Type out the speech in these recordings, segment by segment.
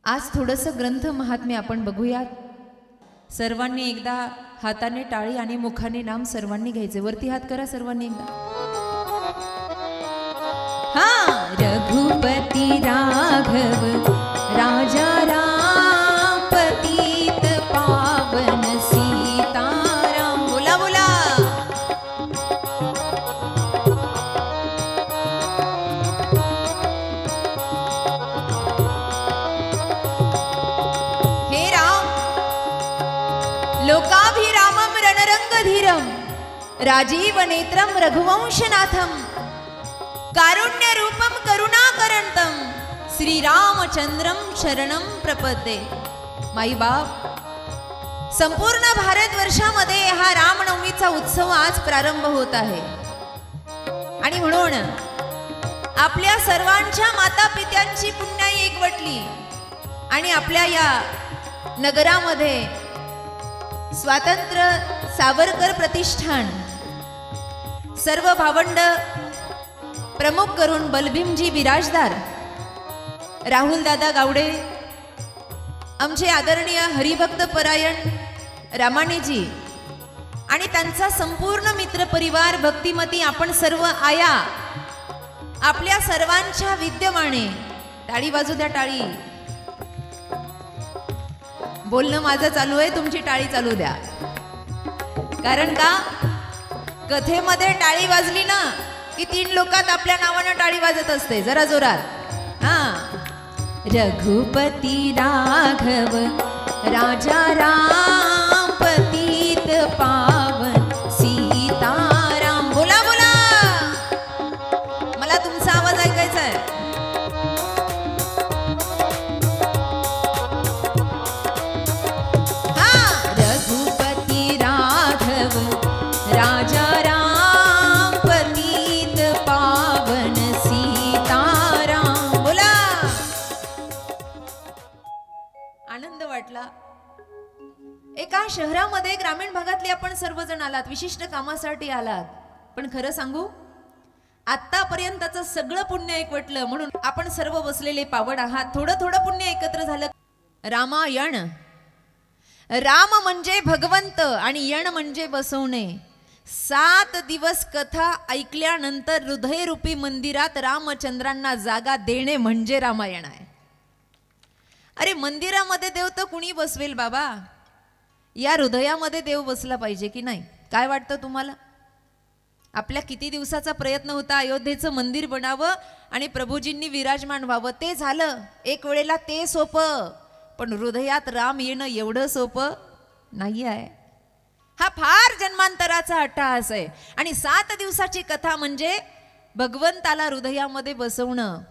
आज थोडंसं ग्रंथ महात्म्य आपण बघूयात। सर्वांनी एकदा हाताने टाळी आणि मुखाने नाम सर्वांनी घ्यायचे। वरती हात करा सर्वांनी एकदा। हा, रघुपती राघव राजा राम पतित पावन सीताराम। बोला बोला। हे राम, लोकाभिरामं रणरंगधीरं राजीव नेत्रं रघुवंशनाथं कारुण्य रूपं करुणाकरंतं श्रीरामचंद्रं शरणं प्रपद्ये। माई बाप, संपूर्ण भारतवर्षामध्ये हा रामनवमीचा उत्सव आज प्रारंभ होत आहे आणि म्हणून आपल्या सर्वांच्या माता पित्यांची पुण्याई एकवटली आणि आपल्या या नगरामध्ये स्वातंत्र्य सावरकर प्रतिष्ठान सर्व भावंड प्रमुख करून बलभीमजी बिराजदार, राहुल दादा गावडे, आमचे आदरणीय हरिभक्त परायण रामानेजी आणि त्यांचा संपूर्ण मित्रपरिवार भक्तिमती आपण सर्व आया आपल्या सर्वांच्या विद्यमाने, टाळी वाजू द्या टाळी, बोलणं माझं चालू आहे, तुमची टाळी चालू द्या। कारण का कथेमध्ये टाळी वाजली ना की 3 लोकात आपल्या नावानं टाळी वाजत असते, जरा जोरात। हा, रघुपती राघव राजा राम पतित पावन सीताराम। बोला बोला, मला तुमचा आवाज ऐकायचा आहे। राजा राम पतित पावन सीताराम। बोला। आनंद वाटला। एका शहरामध्ये ग्रामीण भागातले आपण सर्वजण आलात, विशिष्ट कामासाठी आलात, पण खरं सांगू आतापर्यंतचं सगळं पुण्य एकवटलं म्हणून आपण सर्व बसलेले पावन आहात। थोडं थोडं पुण्य एकत्र झालं। रामायण, राम म्हणजे भगवंत आणि यण म्हणजे बसवणे। 7 दिवस कथा ऐकल्यानंतर हृदयरूपी मंदिरात रामचंद्रांना जागा देणे म्हणजे रामायण आहे। अरे मंदिरामध्ये देव तर कुणी बसवेल बाबा, या हृदयामध्ये देव बसला पाहिजे की नाही? काय वाटतं तुम्हाला? आपल्या किती दिवसाचा प्रयत्न होता अयोध्येचं मंदिर बनावं आणि प्रभूजींनी विराजमान व्हावं, ते झालं एक वेळेला, ते सोपं, पण हृदयात राम येणं एवढं सोपं नाही आहे। हा फार जन्मांतराचा अट्टहास आहे आणि 7 दिवसाची कथा म्हणजे भगवंताला हृदयामध्ये बसवणं।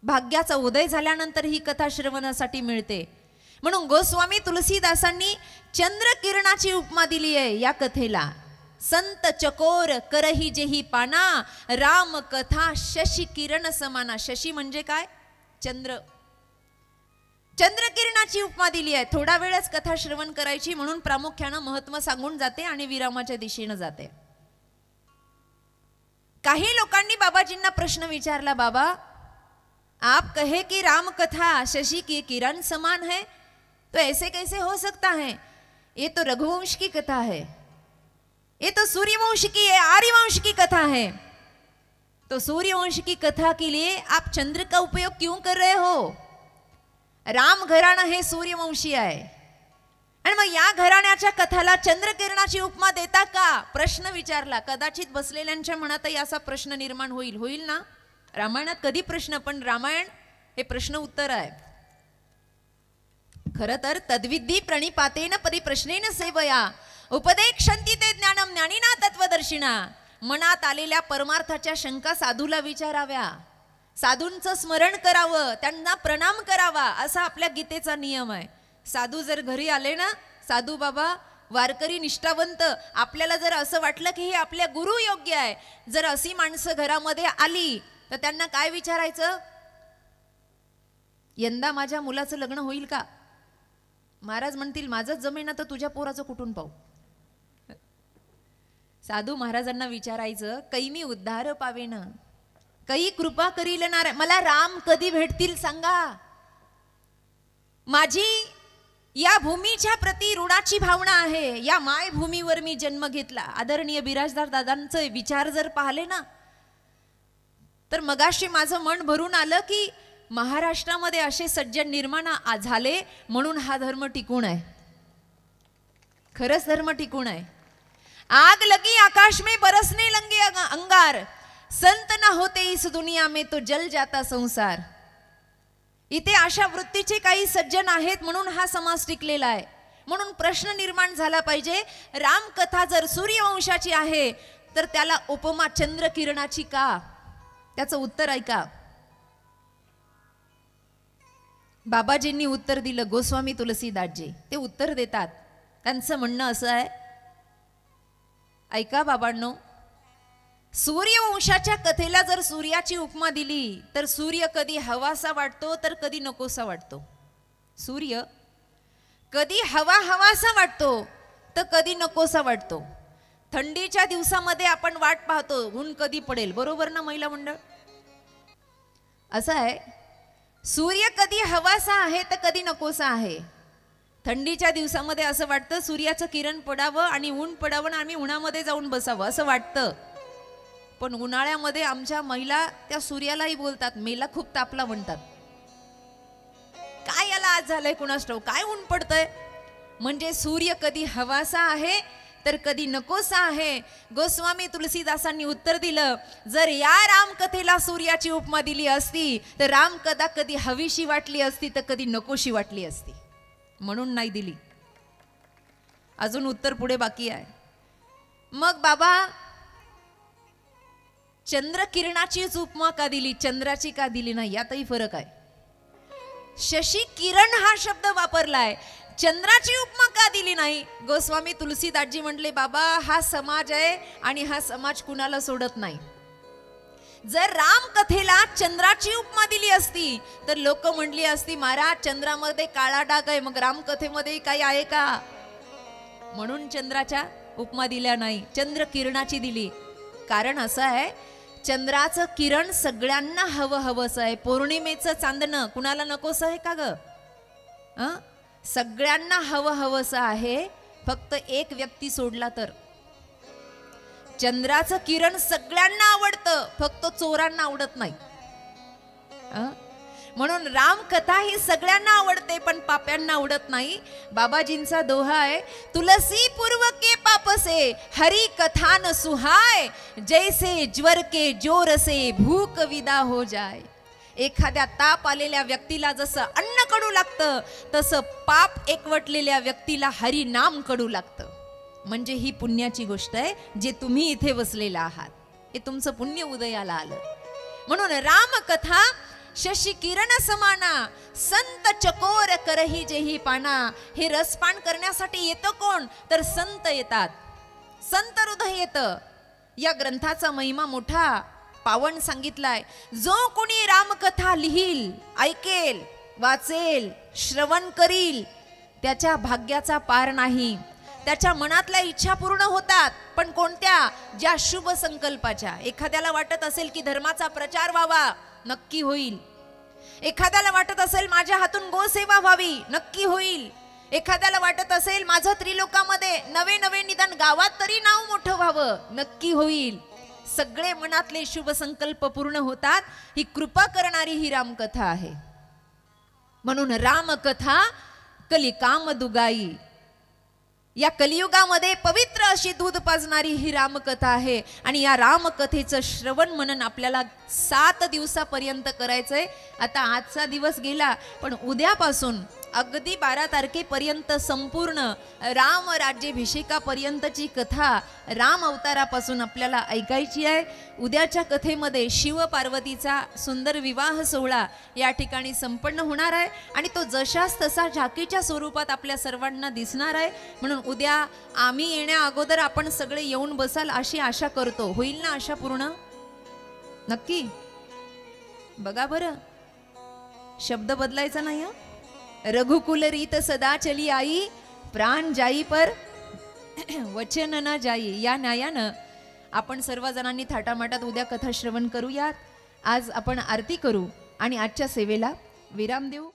भाग्याचा उदय झाल्यानंतर ही कथा श्रवणासाठी मिळते। म्हणून गोस्वामी तुलसीदासांनी चंद्रकिरणाची उपमा दिली आहे या कथेला। संत चकोर करही जेही पाना, राम कथा शशी किरण समाना। शशी म्हणजे काय? चंद्र। चंद्रकिरणाची उपमा दिली आहे। थोडा वेळच कथा श्रवण करायची म्हणून प्रामुख्याने महत्त्व सांगून जाते आणि विरामाच्या दिशेने जाते। काही लोकांनी बाबाजींना प्रश्न विचारला, बाबा आप कहे कि राम कथा शशि की किरण समान है, तो ऐसे कैसे हो सकता है? ये तो रघुवंश की कथा है, ये तो सूर्यवंश की है, आर्यवंश की कथा है। तो सूर्यवंश की कथा के लिए आप चंद्र का उपयोग क्यों कर रहे हो? राम घराणं हे सूर्यवंशी आहे आणि मग या घराण्याच्या कथाला चंद्रकिरणाची उपमा देता का? प्रश्न विचारला। कदाचित बसलेल्यांच्या मनातही असा प्रश्न निर्माण होईल ना? रामायणात कधी प्रश्न, पण रामायण हे प्रश्न उत्तर आहे। खरं तर तद्विद्धी प्रणिपातेन परिप्रश्नेन सेवया उपदेक्षन्ति ते ज्ञानम ज्ञानिना तत्वदर्शिना। मनात आलेल्या परमार्थाच्या शंका साधूला विचाराव्या, साधूंचं स्मरण करावं, त्यांना प्रणाम करावा, असा आपल्या गीतेचा नियम आहे। साधू जर घरी आले ना, साधू बाबा वारकरी निष्ठावंत, आपल्याला जर असं वाटलं की हे आपल्या गुरु योग्य आहे, जर अशी माणसं घरामध्ये आली तर त्यांना काय विचारायचं? यंदा माझ्या मुलाचं लग्न होईल का? महाराज म्हणतील माझंच जमेना तर तुझ्या पोराचं कुठून पाहू? साधू महाराजांना विचारायचं, कैमी उद्धार पावेन, कै कृपा करील नारायण, मला राम कधी भेटतील सांगा। माझी या भूमीच्या प्रति ऋणाची भावना आहे. या मायभूमीवर मी जन्म घेतला. आदरणीय बिराजदार दादांचे विचार जर पाहिले ना, तर मगाशी माझं मन भरून आलं की महाराष्ट्रामध्ये असे सज्जन निर्माण झाले म्हणून हा धर्म टिकून आहे. खरंच धर्म टिकून आहे. आग लगी आकाश में बरसने लगे अंगार, संत ना होते इस दुनिया में तो जल जाता संसार. इथे अशा वृत्तीचे काही सज्जन आहेत म्हणून हा समाज टिकलेला आहे. म्हणून प्रश्न निर्माण झाला पाहिजे, रामकथा जर सूर्यवंशाची आहे तर त्याला उपमा चंद्रकिरणाची का? त्याचं उत्तर ऐका. बाबाजींनी उत्तर दिलं, गोस्वामी तुलसीदासजी ते उत्तर देतात. त्यांचं म्हणणं असं आहे, ऐका बाबांनो, सूर्यवंशाच्या कथेला जर सूर्याची उपमा दिली तर सूर्य कधी हवासा वाटतो तर कधी नकोसा वाटतो. सूर्य कधी हवासा वाटतो तर कधी नकोसा वाटतो. थंडीच्या दिवसामध्ये आपण वाट पाहतो ऊन कधी पडेल, बरोबर ना महिला मंडळ? असं आहे, सूर्य कधी हवासा आहे तर कधी नकोसा आहे. थंडीच्या दिवसामध्ये असं वाटतं सूर्याचं किरण पडावं आणि ऊन पडावं आणि आम्ही उन्हामध्ये जाऊन बसावं असं वाटतं. पण उन्हाळ्यामध्ये आमच्या महिला त्या सूर्यालाही बोलतात, मेला खूप तापला म्हणतात. काय याला आज झालंय कुणास ठाऊक, काय ऊन पडतंय? म्हणजे सूर्य कधी हवासा आहे तर कधी नकोसा आहे. गोस्वामी तुलसीदासांनी उत्तर दिलं, जर या रामकथेला सूर्याची उपमा दिली असती तर रामकथा कधी हवीशी वाटली असती तर कधी नकोशी वाटली असती, म्हणून नाही दिली. अजून उत्तर पुढे बाकी आहे. मग बाबा चंद्रकिरणाचीच उपमा का दिली, चंद्राची का दिली नाही? यातही फरक आहे. शशी किरण हा शब्द वापरलाय, चंद्राची उपमा का दिली नाही? गोस्वामी तुलसीदासजी म्हटले, बाबा हा समाज आहे आणि हा समाज कुणाला सोडत नाही. जर रामकथेला चंद्राची उपमा दिली असती तर लोक म्हणली असती, महाराज चंद्रामध्ये काळा डाग आहे, मग रामकथेमध्ये काही आहे का? म्हणून चंद्राच्या उपमा दिल्या नाही, चंद्र किरणाची दिली. कारण असं आहे, चंद्राचं किरण सगळ्यांना हवंसं आहे. पौर्णिमेचं चांदणं कुणाला नकोसं आहे का ग? सगळ्यांना हवंसं आहे, फक्त एक व्यक्ती सोडला तर. चंद्राचं किरण सगळ्यांना आवडतं, फक्त चोरांना आवडत नाही. म्हणून रामकथा ही सगळ्यांना आवडते पण पाप्यांना आवडत नाही. बाबाजींचा दोहा आहे, तुलसी पूर्व के पाप से हरी कथा न सुहाय, जैसे ज्वर के जोर से भूक विदा हो जाय. एखाद्या ताप आलेल्या व्यक्तीला जसं अन्न कडू लागतं तसं पाप एकवटलेल्या व्यक्तीला हरी नाम कडू लागतं. म्हणजे ही पुण्याची गोष्ट आहे, जे तुम्ही इथे बसलेला आहात हे तुमचं पुण्य उदयाला आलं. म्हणून रामकथा शशी किरण समाना, संत चकोर करही जेही पाना. हे रसपान करण्यासाठी येतं कोण? तर संत येतात, संत हृदय येतं. या ग्रंथाचा महिमा मोठा पावन सांगितलाय. जो कोणी रामकथा लिहिल, ऐकेल, वाचेल, श्रवण करील, त्याच्या भाग्याचा पार नाही. त्याच्या मनातल्या इच्छा पूर्ण होतात. पण कोणत्या? ज्या शुभ संकल्पाच्या. एखाद्याला वाटत असेल की धर्माचा प्रचार व्हावा, नक्की होईल. एखाद्याला वाटत असेल माझ्या हातून गोसेवा व्हावी, नक्की होईल. एखाद्याला वाटत असेल माझं त्रिलोकामध्ये नवे नवे निदान गावात तरी नाव मोठं व्हावं, नक्की होईल. सगळे मनातले शुभ संकल्प पूर्ण होतात. ही कृपा करणारी ही रामकथा आहे. म्हणून रामकथा कली काम दुगाई. या कलियुगामध्ये पवित्र अशी दूध पाजणारी ही रामकथा आहे. आणि या रामकथेचं श्रवण मनन आपल्याला 7 दिवसापर्यंत करायचंय. आता आजचा दिवस गेला, पण उद्यापासून अगदी 12 तारखेपर्यंत संपूर्ण राम राज्याभिषेकापर्यंतची कथा राम अवतारापासून आपल्याला ऐकायची आहे. उद्याच्या कथेमध्ये शिव पार्वतीचा सुंदर विवाह सोहळा या ठिकाणी संपन्न होणार आहे आणि तो जशास तसा झाकीच्या स्वरूपात आपल्या सर्वांना दिसणार आहे. म्हणून उद्या आम्ही येण्या अगोदर आपण सगळे येऊन बसाल अशी आशा करतो. होईल ना आशा पूर्ण? नक्की बघा बरं, शब्द बदलायचा नाही. रघुकुल रीत सदा चली आई, प्राण जाई पर वचन न जाई. या न्यायानं आपण सर्वजणांनी थाटामाटात उद्या कथा श्रवण करूयात. आज आपण आरती करू आणि आजच्या सेवेला विराम देऊ.